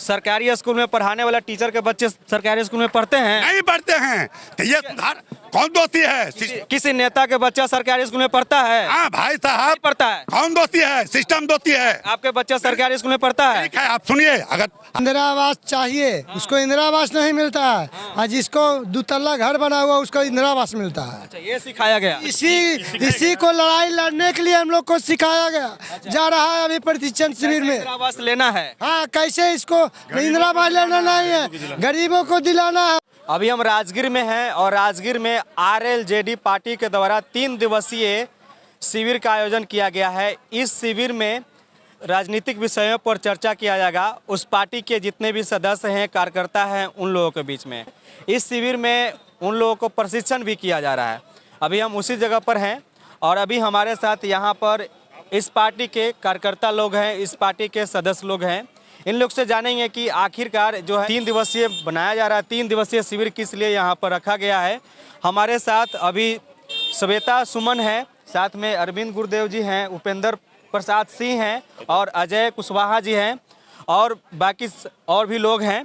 सरकारी स्कूल में पढ़ाने वाला टीचर के बच्चे सरकारी स्कूल में पढ़ते हैं? नहीं पढ़ते हैं तो ये सुधार कौन दोषी है? किसी नेता के बच्चा सरकारी स्कूल में पढ़ता है? हाँ भाई साहब, पढ़ता है। कौन दोषी है? सिस्टम दोषी है। आपके बच्चा सरकारी स्कूल में पढ़ता है? ठीक है, आप सुनिए। अगर इंदिरा आवास चाहिए, उसको इंदिरा आवास नहीं मिलता है, और जिसको दुतल्ला घर बना हुआ उसको इंदिरा आवास मिलता है। अच्छा, ये सिखाया गया। इसी को लड़ाई लड़ने के लिए हम लोग को सिखाया गया जा रहा है अभी प्रशिक्षण शिविर में। इंदिरा आवास लेना है। हाँ, कैसे इसको इंदिरा आवास लेना नहीं है, गरीबों को दिलाना है। अभी हम राजगीर में हैं और राजगीर में आरएलजेडी पार्टी के द्वारा 3 दिवसीय शिविर का आयोजन किया गया है। इस शिविर में राजनीतिक विषयों पर चर्चा किया जाएगा। उस पार्टी के जितने भी सदस्य हैं, कार्यकर्ता हैं, उन लोगों के बीच में इस शिविर में उन लोगों को प्रशिक्षण भी किया जा रहा है। अभी हम उसी जगह पर हैं और अभी हमारे साथ यहाँ पर इस पार्टी के कार्यकर्ता लोग हैं, इस पार्टी के सदस्य लोग हैं। इन लोग से जानेंगे कि आखिरकार जो है 3 दिवसीय बनाया जा रहा है, 3 दिवसीय शिविर किस लिए यहाँ पर रखा गया है। हमारे साथ अभी श्वेता सुमन है, साथ में अरविंद गुरुदेव जी हैं, उपेंद्र प्रसाद सिंह हैं और अजय कुशवाहा जी हैं और बाकी और भी लोग हैं।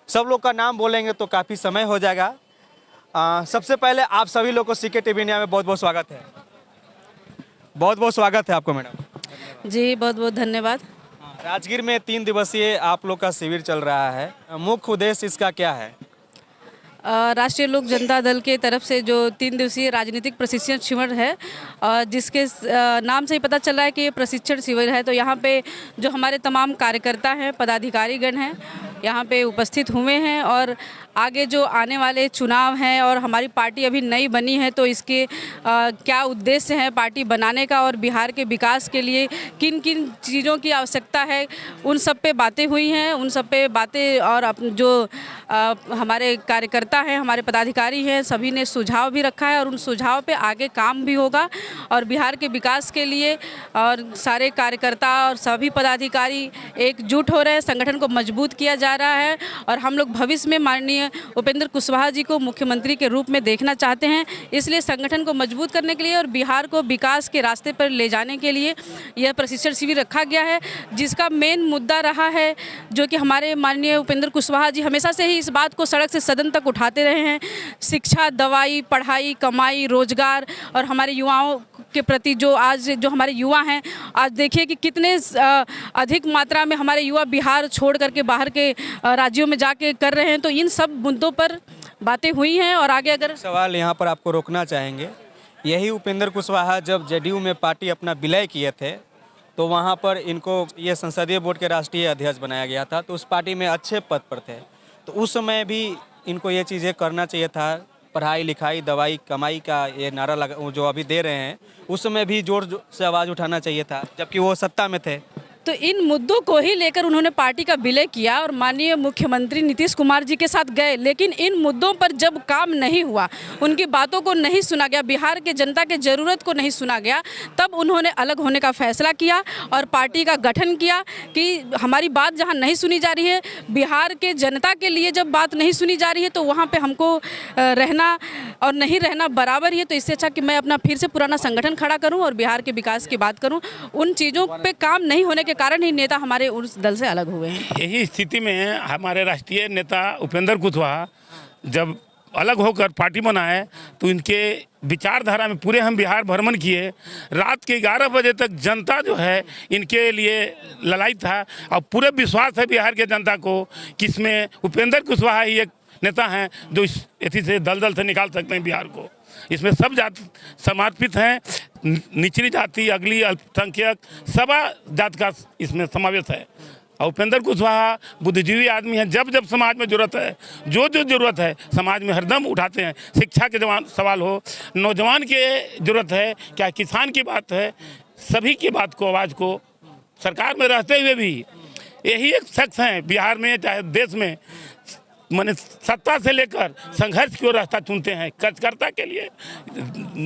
सब लोग का नाम बोलेंगे तो काफ़ी समय हो जाएगा। सबसे पहले आप सभी लोग को सीके टीवी इंडिया में बहुत बहुत स्वागत है। बहुत बहुत स्वागत है आपको मैडम। जी, बहुत बहुत धन्यवाद। राजगीर में 3 दिवसीय आप लोग का शिविर चल रहा है, मुख्य उद्देश्य इसका क्या है? राष्ट्रीय लोक जनता दल के तरफ से जो 3 दिवसीय राजनीतिक प्रशिक्षण शिविर है, जिसके नाम से ही पता चल रहा है कि ये प्रशिक्षण शिविर है, तो यहाँ पे जो हमारे तमाम कार्यकर्ता हैं, पदाधिकारीगण हैं, यहाँ पे उपस्थित हुए हैं और आगे जो आने वाले चुनाव हैं और हमारी पार्टी अभी नई बनी है तो इसके क्या उद्देश्य है पार्टी बनाने का और बिहार के विकास के लिए किन किन चीज़ों की आवश्यकता है, उन सब पे बातें हुई हैं। उन सब पे बातें और जो हमारे कार्यकर्ता हैं, हमारे पदाधिकारी हैं, सभी ने सुझाव भी रखा है और उन सुझाव पे आगे काम भी होगा और बिहार के विकास के लिए और सारे कार्यकर्ता और सभी पदाधिकारी एकजुट हो रहे हैं। संगठन को मजबूत किया जा रहा है और हम लोग भविष्य में माननीय उपेंद्र कुशवाहा जी को मुख्यमंत्री के रूप में देखना चाहते हैं। इसलिए संगठन को मजबूत करने के लिए और बिहार को विकास के रास्ते पर ले जाने के लिए यह प्रशिक्षण शिविर रखा गया है, जिसका मेन मुद्दा रहा है जो कि हमारे माननीय उपेंद्र कुशवाहा जी हमेशा से ही इस बात को सड़क से सदन तक उठाते रहे हैं। शिक्षा, दवाई, पढ़ाई, कमाई, रोजगार और हमारे युवाओं के प्रति जो आज जो हमारे युवा हैं, आज देखिए कि कितने अधिक मात्रा में हमारे युवा बिहार छोड़ करके बाहर के राज्यों में जाके कर रहे हैं। तो इन सब मुद्दों पर बातें हुई हैं और आगे अगर सवाल यहाँ पर आपको रोकना चाहेंगे, यही उपेंद्र कुशवाहा जब जेडीयू में पार्टी अपना विलय किए थे तो वहाँ पर इनको ये संसदीय बोर्ड के राष्ट्रीय अध्यक्ष बनाया गया था, तो उस पार्टी में अच्छे पद पर थे। तो उस समय भी इनको ये चीज़ें करना चाहिए था, पढ़ाई लिखाई, दवाई, कमाई का ये नारा लगा जो अभी दे रहे हैं, उस समय भी जोर से आवाज़ उठाना चाहिए था जबकि वो सत्ता में थे। तो इन मुद्दों को ही लेकर उन्होंने पार्टी का विलय किया और माननीय मुख्यमंत्री नीतीश कुमार जी के साथ गए, लेकिन इन मुद्दों पर जब काम नहीं हुआ, उनकी बातों को नहीं सुना गया, बिहार के जनता के ज़रूरत को नहीं सुना गया, तब उन्होंने अलग होने का फैसला किया और पार्टी का गठन किया कि हमारी बात जहां नहीं सुनी जा रही है, बिहार के जनता के लिए जब बात नहीं सुनी जा रही है तो वहाँ पर हमको रहना और नहीं रहना बराबर ही है। तो इससे अच्छा कि मैं अपना फिर से पुराना संगठन खड़ा करूँ और बिहार के विकास की बात करूँ। उन चीज़ों पर काम नहीं होने के कारण ही नेता हमारे उस दल से अलग हुए हैं। यही स्थिति में हमारे राष्ट्रीय नेता उपेंद्र कुशवाहा जब अलग होकर पार्टी बनाए तो इनके विचारधारा में पूरे हम बिहार भ्रमण किए। रात के 11 बजे तक जनता जो है इनके लिए लड़ाई था और पूरे विश्वास है बिहार के जनता को कि इसमें उपेंद्र कुशवाहा ही एक नेता हैं जो इस स्थिति से दलदल से निकाल सकते हैं बिहार को। इसमें सब जात समर्पित हैं, निचली जाति, अगली, अल्पसंख्यक, सभा जात का इसमें समावेश है। और उपेंद्र कुशवाहा बुद्धिजीवी आदमी है, जब जब समाज में जरूरत है, जो जो जरूरत है समाज में हरदम उठाते हैं। शिक्षा के सवाल हो, नौजवान के जरूरत है, क्या किसान की बात है, सभी की बात को, आवाज़ को सरकार में रहते हुए भी यही एक शख्स हैं बिहार में चाहे देश में, मैंने सत्ता से लेकर संघर्ष की ओर रास्ता चुनते हैं। कार्यकर्ता के लिए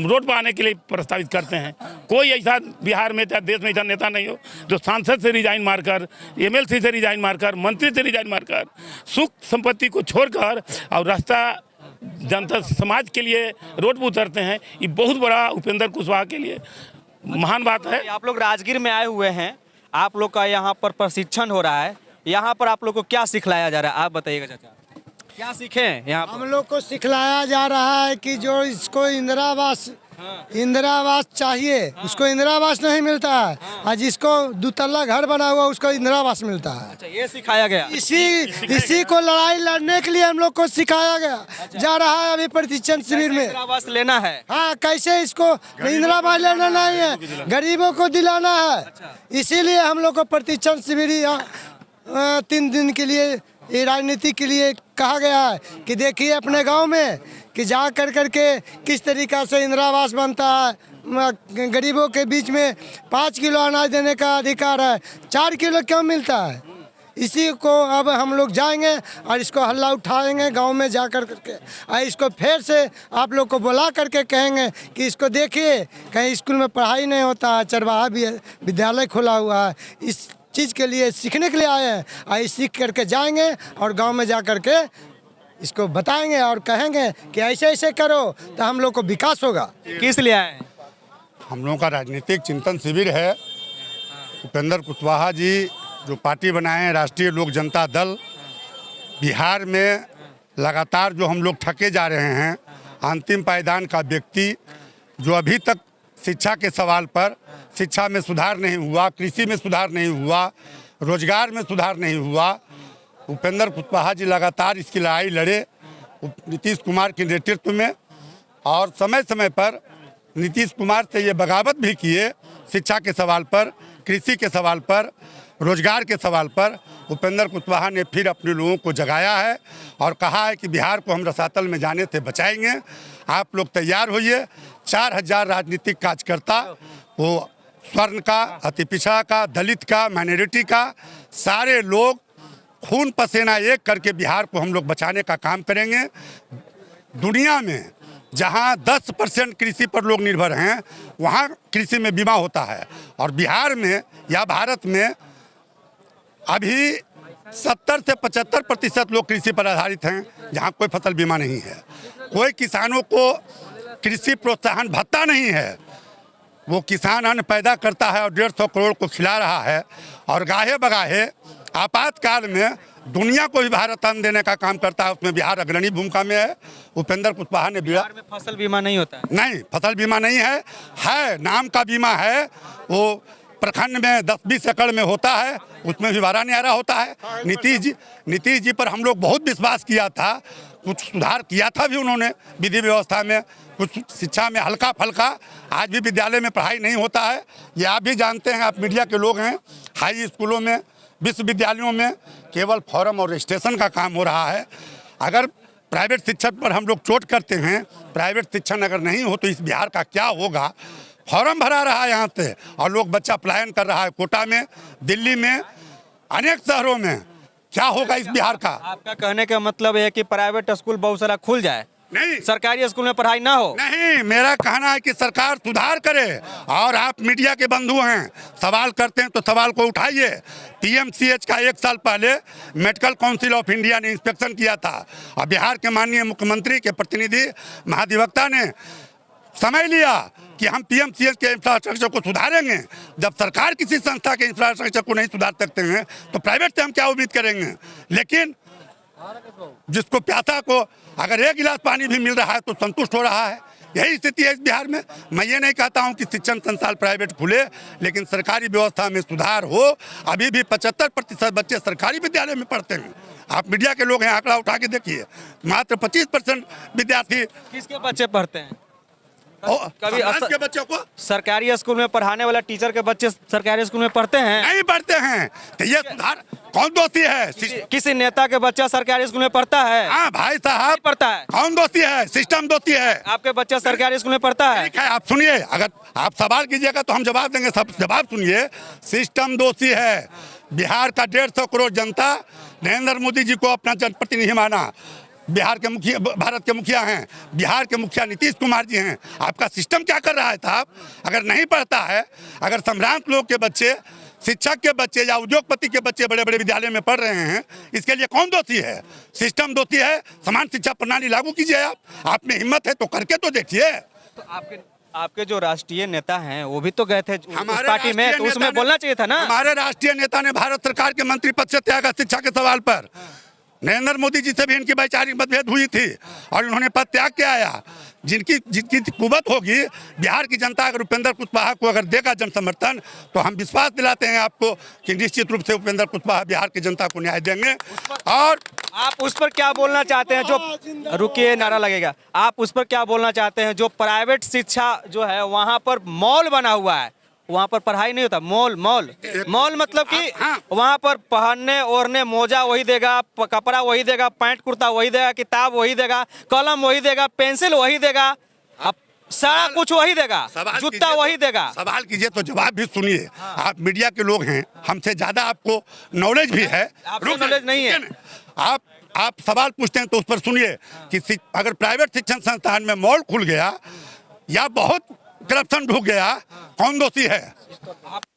रोड पर आने के लिए प्रस्तावित करते हैं। कोई ऐसा बिहार में चाहे देश में ऐसा नेता नहीं हो जो सांसद से रिजाइन मारकर, एमएलसी से रिजाइन मारकर, मंत्री से रिजाइन मारकर, सुख संपत्ति को छोड़कर और रास्ता जनता समाज के लिए रोड पर उतरते हैं। ये बहुत बड़ा उपेंद्र कुशवाहा के लिए महान बात है। आप लोग राजगीर में आए हुए हैं, आप लोग का यहाँ पर प्रशिक्षण हो रहा है, यहाँ पर आप लोग को क्या सिखलाया जा रहा है, आप बताइएगा चाचा, क्या सीखे हैं यहाँ हम पर? लोग को सिखलाया जा रहा है कि जो इसको इंदिरा आवास चाहिए उसको इंदिरा आवास नहीं मिलता है, और जिसको दुतल्ला घर बना हुआ उसको इंदिरा आवास मिलता है। अच्छा, ये सिखाया गया। इसी को लड़ाई लड़ने के लिए हम लोग को सिखाया गया जा रहा है अभी प्रशिक्षण शिविर में। इंदिरा आवास लेना है। हाँ, कैसे इसको इंदिरा आवास लेना नहीं है, गरीबों को दिलाना है। इसीलिए हम लोग को प्रशिक्षण शिविर 3 दिन के लिए ये राजनीति के लिए कहा गया है कि देखिए अपने गांव में कि जा कर करके किस तरीक़ा से इंदिरा आवास बनता है। गरीबों के बीच में 5 किलो अनाज देने का अधिकार है, 4 किलो क्यों मिलता है? इसी को अब हम लोग जाएंगे और इसको हल्ला उठाएंगे गांव में जा कर करके, और इसको फिर से आप लोग को बुला करके कहेंगे कि इसको देखिए कहीं स्कूल में पढ़ाई नहीं होता है, चरवाहा भी विद्यालय खुला हुआ है। इस चीज़ के लिए सीखने के लिए आए हैं, और सीख करके जाएंगे और गांव में जा करके इसको बताएंगे और कहेंगे कि ऐसे ऐसे करो तो हम लोग को विकास होगा। किस लिए आए हैं? हम लोगों का राजनीतिक चिंतन शिविर है। उपेंद्र कुशवाहा जी जो पार्टी बनाए हैं राष्ट्रीय लोक जनता दल, बिहार में लगातार जो हम लोग ठके जा रहे हैं, अंतिम पायदान का व्यक्ति जो अभी तक शिक्षा के सवाल पर, शिक्षा में सुधार नहीं हुआ, कृषि में सुधार नहीं हुआ, रोजगार में सुधार नहीं हुआ, उपेंद्र कुशवाहा जी लगातार इसकी लड़ाई लड़े नीतीश कुमार के नेतृत्व में, और समय समय पर नीतीश कुमार से ये बगावत भी किए शिक्षा के सवाल पर, कृषि के सवाल पर, रोजगार के सवाल पर। उपेंद्र कुशवाहा ने फिर अपने लोगों को जगाया है और कहा है कि बिहार को हम रसातल में जाने से बचाएंगे, आप लोग तैयार होइए। 4000 राजनीतिक कार्यकर्ता, वो स्वर्ण का, अति पिछड़ा का, दलित का, माइनॉरिटी का, सारे लोग खून पसीना एक करके बिहार को हम लोग बचाने का काम करेंगे। दुनिया में जहां 10% कृषि पर लोग निर्भर हैं, वहां कृषि में बीमा होता है, और बिहार में या भारत में अभी 70 से 75% लोग कृषि पर आधारित हैं, जहां कोई फसल बीमा नहीं है। कोई किसानों को कृषि प्रोत्साहन भत्ता नहीं है। वो किसान अन्न पैदा करता है और 150 करोड़ को खिला रहा है, और गाहे बगाहे आपातकाल में दुनिया को भी भारत अन्न देने का काम करता है। उसमें बिहार अग्रणी भूमिका में है। उपेंद्र कुशवाहा ने बिहार में फसल बीमा नहीं होता है। नहीं, फसल बीमा नहीं है नाम का बीमा है। वो प्रखंड में 10-20 एकड़ में होता है, उसमें भी बारह न्यारा होता है। नीतीश जी पर हम लोग बहुत विश्वास किया था, कुछ सुधार किया था भी उन्होंने विधि व्यवस्था में, कुछ शिक्षा में हल्का फल्का। आज भी विद्यालय में पढ़ाई नहीं होता है, ये आप भी जानते हैं, आप मीडिया के लोग हैं। हाई स्कूलों में, विश्वविद्यालयों में केवल फॉर्म और रजिस्ट्रेशन का काम हो रहा है। अगर प्राइवेट शिक्षक पर हम लोग चोट करते हैं, प्राइवेट शिक्षण अगर नहीं हो तो इस बिहार का क्या होगा। फॉर्म भरा रहा है यहाँ से, और लोग बच्चा पलायन कर रहा है कोटा में, दिल्ली में, अनेक शहरों में। क्या होगा इस बिहार का? आपका कहने का मतलब है कि प्राइवेट स्कूल बहुत सारा खुल जाए, नहीं, सरकारी स्कूल में पढ़ाई ना हो? नहीं, मेरा कहना है कि सरकार सुधार करे। और आप मीडिया के बंधु हैं, सवाल करते हैं तो सवाल को उठाइए। पीएमसीएच का 1 साल पहले मेडिकल काउंसिल ऑफ इंडिया ने इंस्पेक्शन किया था, और बिहार के माननीय मुख्यमंत्री के प्रतिनिधि महाधिवक्ता ने समय लिया कि हम पीएमसीएच के इंफ्रास्ट्रक्चर को सुधारेंगे। जब सरकार किसी संस्था के इंफ्रास्ट्रक्चर को नहीं सुधार सकते हैं तो प्राइवेट से हम क्या उम्मीद करेंगे। लेकिन जिसको प्यासा को अगर 1 गिलास पानी भी मिल रहा है तो संतुष्ट हो रहा है। यही स्थिति है इस बिहार में। मैं ये नहीं कहता हूं कि शिक्षण संस्थान प्राइवेट खुले, लेकिन सरकारी व्यवस्था में सुधार हो। अभी भी 75% बच्चे सरकारी विद्यालय में पढ़ते हैं। आप मीडिया के लोग हैं, आंकड़ा उठा के देखिए, मात्र 25% विद्यार्थी। किसके बच्चे पढ़ते हैं? कभी के बच्चों को सरकारी स्कूल में पढ़ाने वाला टीचर के बच्चे सरकारी स्कूल में पढ़ते हैं? नहीं पढ़ते हैं। तो ये सुधार कौन दोषी है? किसी नेता के बच्चा सरकारी स्कूल में पढ़ता है? हाँ भाई साहब, पढ़ता है। कौन दोषी है? सिस्टम दोषी है। आपके बच्चा सरकारी स्कूल में पढ़ता है? ठीक है, आप सुनिए, अगर आप सवाल कीजिएगा तो हम जवाब देंगे। सब जवाब सुनिए। सिस्टम दोषी है। बिहार का 150 करोड़ जनता नरेंद्र मोदी जी को अपना जनप्रतिनिधि माना। बिहार के मुखिया, भारत के मुखिया हैं, बिहार के मुखिया नीतीश कुमार जी हैं। आपका सिस्टम क्या कर रहा है साहब? अगर नहीं पढ़ता है, अगर सम्रांत लोग के बच्चे, शिक्षक के बच्चे या उद्योगपति के बच्चे बड़े बड़े विद्यालय में पढ़ रहे हैं, इसके लिए कौन दोषी है? सिस्टम दोषी है। समान शिक्षा प्रणाली लागू कीजिए। आप में हिम्मत है तो करके तो देखिए। तो आपके आपके जो राष्ट्रीय नेता हैं वो भी तो गए थे उस हमारे पार्टी में, राष्ट्रीय तो उसमें नेता ने- बोलना चाहिए था ना। हमारे राष्ट्रीय नेता ने भारत सरकार के मंत्री पद से त्यागा शिक्षा के सवाल पर। नरेंद्र मोदी जी से भी इनकी वैचारिक मतभेद हुई थी और उन्होंने पद त्याग के आया। जिनकी कुवत होगी, बिहार की जनता अगर उपेंद्र कुशवाहा को अगर देगा जन समर्थन, तो हम विश्वास दिलाते हैं आपको कि निश्चित रूप से उपेंद्र कुशवाहा बिहार की जनता को न्याय देंगे। और आप उस पर क्या बोलना चाहते हैं? जो रुकिए, नारा लगेगा। आप उस पर क्या बोलना चाहते हैं? जो प्राइवेट शिक्षा जो है वहाँ पर मॉल बना हुआ है, वहाँ पर पढ़ाई नहीं होता। मॉल मतलब कि वहाँ पर पहनने ओढ़ने मोजा वही देगा, कपड़ा वही देगा, पैंट कुर्ता वही देगा, किताब वही देगा, कलम वही देगा, पेंसिल वही देगा, अब सारा कुछ वही देगा, जूता वही देगा। सवाल कीजिए तो जवाब भी सुनिए। आप मीडिया के लोग हैं, हमसे ज्यादा आपको नॉलेज भी है। आपको नॉलेज नहीं है। आप सवाल पूछते हैं तो उस पर सुनिए कि अगर प्राइवेट शिक्षण संस्थान में मॉल खुल गया या बहुत करप्शन ढूक गया, कौन दोषी है?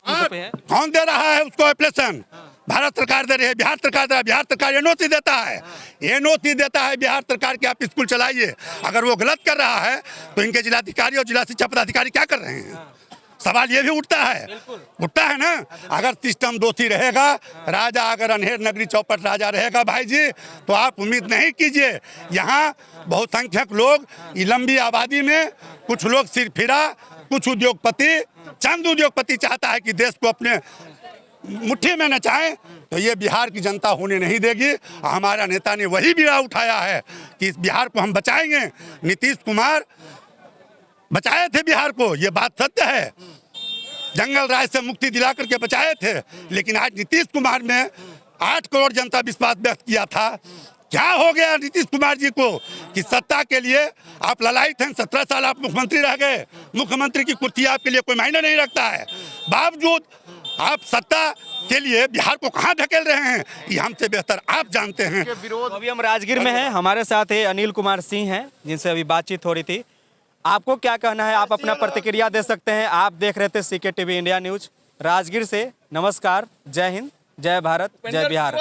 कौन दे रहा है उसको एप्लीकेशन? भारत सरकार दे रही है, बिहार सरकार दे रहा है। बिहार सरकार एनओसी देता है, एनओसी देता है बिहार सरकार की, आप स्कूल चलाइए। अगर वो गलत कर रहा है तो इनके जिलाधिकारी और जिला शिक्षा पदाधिकारी क्या कर रहे हैं? सवाल ये भी उठता है ना। अगर सिस्टम दोषी रहेगा, राजा अगर अनहेर नगरी चौपट राजा रहेगा भाई जी, तो आप उम्मीद नहीं कीजिए। यहाँ बहुसंख्यक लोग, लंबी आबादी में कुछ लोग सिर फिरा, कुछ उद्योगपति, चंद उद्योगपति चाहता है कि देश को अपने मुट्ठी में नचाएं, तो ये बिहार की जनता होने नहीं देगी। हमारा नेता ने वही बीड़ा उठाया है कि इस बिहार को हम बचाएंगे। नीतीश कुमार बचाए थे बिहार को, ये बात सत्य है। जंगल राज से मुक्ति दिला करके बचाए थे, लेकिन आज नीतीश कुमार ने 8 करोड़ जनता विश्वास व्यक्त किया था। क्या हो गया नीतीश कुमार जी को कि सत्ता के लिए आप ललायित हैं? 17 साल आप मुख्यमंत्री रह गए, मुख्यमंत्री की कुर्सी आपके लिए कोई मायने नहीं रखता है। बावजूद आप सत्ता के लिए बिहार को कहां धकेल रहे हैं, ये हमसे बेहतर आप जानते हैं। अभी हम राजगीर में हैं, हमारे साथ है अनिल कुमार सिंह हैं, जिनसे अभी बातचीत हो रही थी। आपको क्या कहना है? आप अपना प्रतिक्रिया दे सकते हैं। आप देख रहे थे CK TV India news Rajgir से। नमस्कार, जय हिंद, जय भारत, जय बिहार।